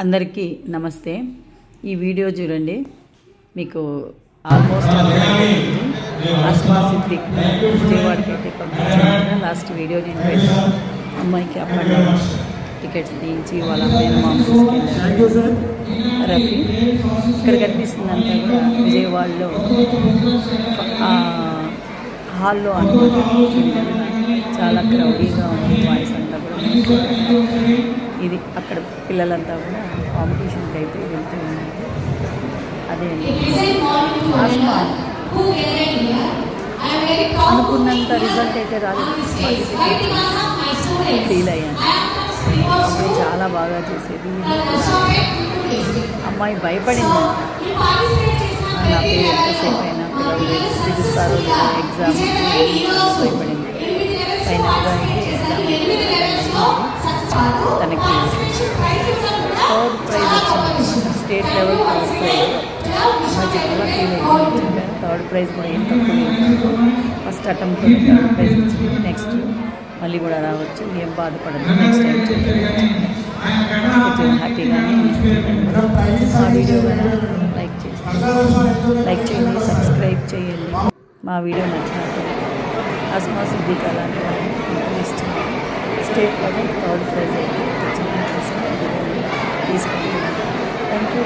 అందరికీ నమస్తే. ఈ వీడియో చూడండి, మీకు ఆల్మోస్ట్ ఆస్మా సిద్దిక్ విజయవాడకి అయితే పంపించాను. లాస్ట్ వీడియో నేను పెట్టాను. అమ్మాయికి అప్పట్లో టికెట్స్ తీయించి వాళ్ళ అమ్మాయిని తీసుకెళ్ళాను. రఫీ ఇక్కడ కనిపిస్తుందంతా కూడా విజయవాడలో హాల్లో అనమాట. చాలా క్రౌడీగా ఉంది. వాయిస్ అంతా కూడా ఇది అక్కడ పిల్లలంతా కూడా కాంపిటీషన్కి అయితే వెళ్తూ ఉన్నారు. అదే ఆస్మా అనుకున్నంత రిజల్ట్ అయితే రాలేదు. ఫీల్ అయ్యాను. అమ్మాయి చాలా బాగా చేసేది. అమ్మాయి భయపడింది. నా పేరు ఎంతసేపు అయినా పిల్లలు పిలుస్తారో లేదా ఎగ్జామ్ భయపడింది. ఫైనల్గా ఎగ్జామ్ తనకి థర్డ్ ప్రైజ్ వచ్చింది. State level third prize. అమ్మాయి చాలా ఫీల్ అయింది. థర్డ్ ప్రైజ్ కూడా ఏం తక్కువ. ఫస్ట్ అటెంప్ట్తో థర్డ్ ప్రైజ్ వచ్చింది. నెక్స్ట్ మళ్ళీ కూడా రావచ్చు, ఏం బాధపడదు. నెక్స్ట్ టైం కొంచెం హ్యాపీగానే. మా వీడియో కూడా లైక్ చేయండి, సబ్స్క్రైబ్ చేయండి. మా వీడియో నచ్చినట్టు ఆస్మా సిద్దిక్ అలాంటి వాళ్ళని ఇష్టం. స్టేట్ లెవెల్ థర్డ్ ప్రైజ్ అయితే తీసుకుంటున్నాను. Thank you.